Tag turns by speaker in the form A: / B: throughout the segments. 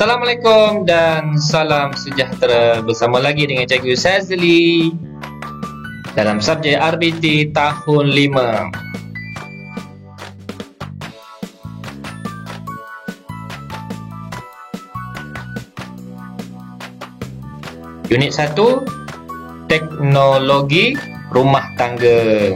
A: Assalamualaikum dan salam sejahtera. Bersama lagi dengan Cikgu Sazli dalam subjek RBT tahun 5. Unit 1, Teknologi Rumah Tangga.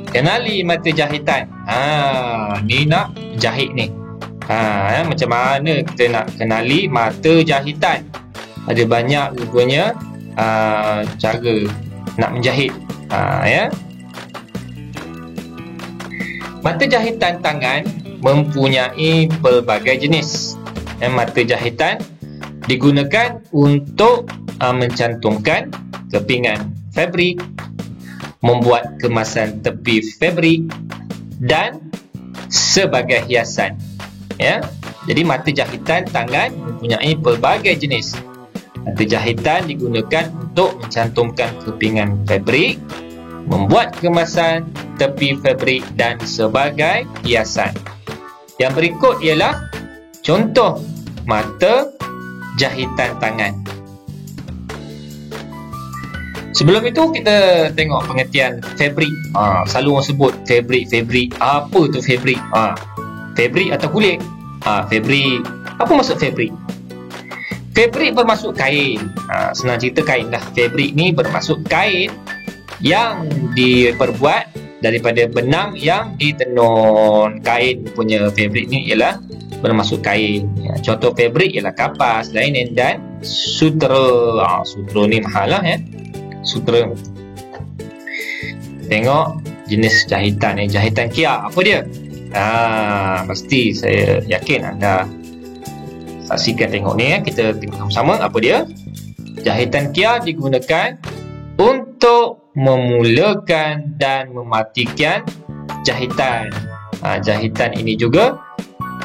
A: Kenali mata jahitan. Ni nak jahit ni. Macam mana kita nak kenali mata jahitan? Ada banyak rupanya cara nak menjahit. Mata jahitan tangan mempunyai pelbagai jenis. Mata jahitan digunakan untuk mencantumkan kepingan fabrik, membuat kemasan tepi fabrik dan sebagai hiasan. Jadi mata jahitan tangan mempunyai pelbagai jenis. Mata jahitan digunakan untuk mencantumkan kepingan fabrik, membuat kemasan tepi fabrik dan sebagai hiasan. Yang berikut ialah contoh mata jahitan tangan. Sebelum itu kita tengok pengertian fabrik. Selalu orang sebut fabrik. Apa tu fabrik? Fabrik atau kulit? Fabrik. Apa maksud fabrik? Fabrik bermaksud kain. Senang cerita kain lah. Fabrik ni bermaksud kain yang diperbuat daripada benang yang ditenun. Kain punya fabrik ni ialah bermaksud kain. Contoh fabrik ialah kapas, linen dan sutera. Sutera ni mahal lah sutera. Tengok jenis jahitan ni. Jahitan Kia, apa dia? Pasti saya yakin anda saksikan tengok ni. Kita tengok sama-sama apa dia. Jahitan Kia digunakan untuk memulakan dan mematikan jahitan. Jahitan ini juga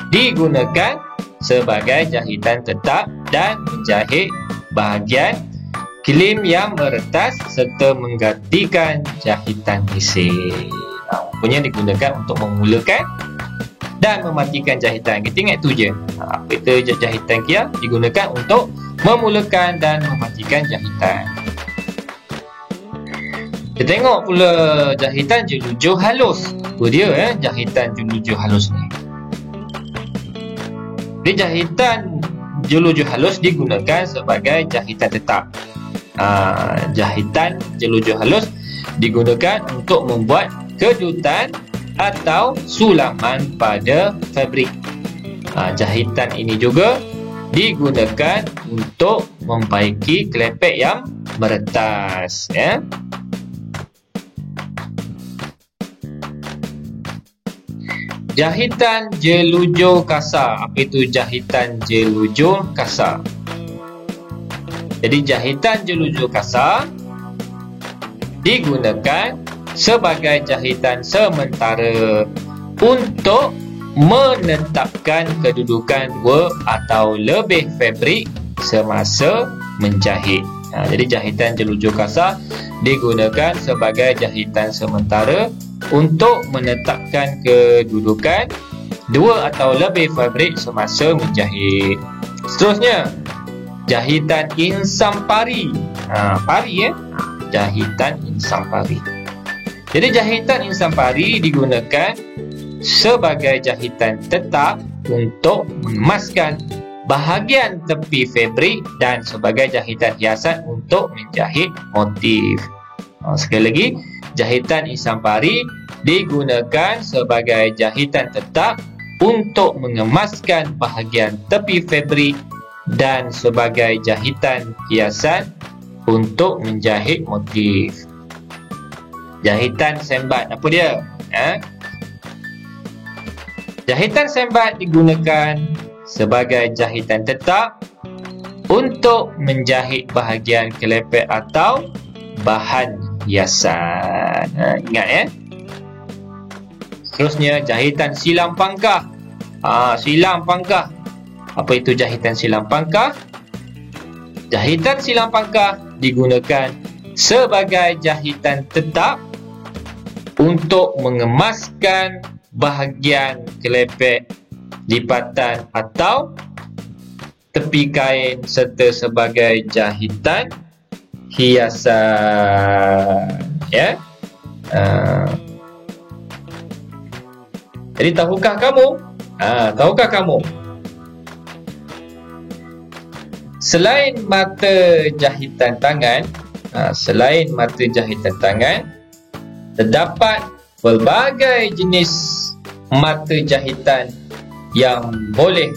A: digunakan sebagai jahitan tetap dan menjahit bahagian kilim yang meretas serta menggantikan jahitan mesin. Punya digunakan untuk memulakan dan mematikan jahitan. Kita ingat tu je. Kita jahitan Kia digunakan untuk memulakan dan mematikan jahitan. Kita tengok pula jahitan jeluju halus. Apa dia jahitan jeluju halus ni? Jadi jahitan jeluju halus digunakan sebagai jahitan tetap. Jahitan jeluju halus digunakan untuk membuat kedutan atau sulaman pada fabrik. Jahitan ini juga digunakan untuk membaiki kelepek yang meretas. Jahitan jelujur kasar. Apa itu jahitan jelujur kasar? Jadi jahitan jelujur kasar digunakan sebagai jahitan sementara untuk menetapkan kedudukan dua atau lebih fabrik semasa menjahit. Jadi jahitan jelujur kasar digunakan sebagai jahitan sementara untuk menetapkan kedudukan dua atau lebih fabrik semasa menjahit. Seterusnya, jahitan insang pari. Jahitan insang pari. Jadi jahitan insang pari digunakan sebagai jahitan tetap untuk mengemaskan bahagian tepi fabrik dan sebagai jahitan hiasan untuk menjahit motif. Sekali lagi, jahitan insang pari digunakan sebagai jahitan tetap untuk mengemaskan bahagian tepi fabrik dan sebagai jahitan hiasan untuk menjahit motif. Jahitan sembat, apa dia? Jahitan sembat digunakan sebagai jahitan tetap untuk menjahit bahagian kelepek atau bahan hiasan. Ingat Seterusnya, jahitan silang pangkah. Silang pangkah. Apa itu jahitan silang pangkah? Jahitan silang pangkah digunakan sebagai jahitan tetap untuk mengemaskan bahagian kelepek, lipatan atau tepi kain serta sebagai jahitan hiasan, ya. Jadi tahukah kamu selain mata jahitan tangan, terdapat pelbagai jenis mata jahitan yang boleh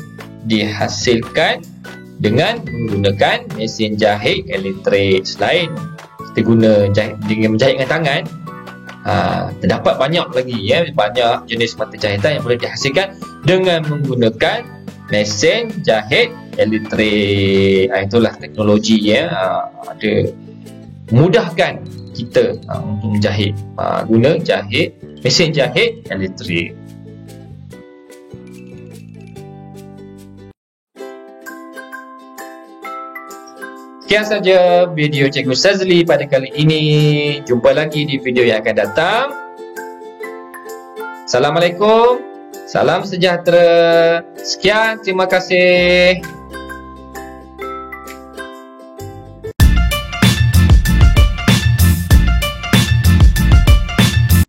A: dihasilkan dengan menggunakan mesin jahit elektrik. Selain kita guna dengan menjahit dengan tangan, terdapat banyak lagi, ya, banyak jenis mata jahitan yang boleh dihasilkan dengan menggunakan mesin jahit elektrik. Itulah teknologi, ya, ada mudahkan kita untuk menjahit, guna mesin jahit elektrik. Sekian saja video Cikgu Sazli pada kali ini. Jumpa lagi di video yang akan datang. Assalamualaikum, salam sejahtera. Sekian, terima kasih.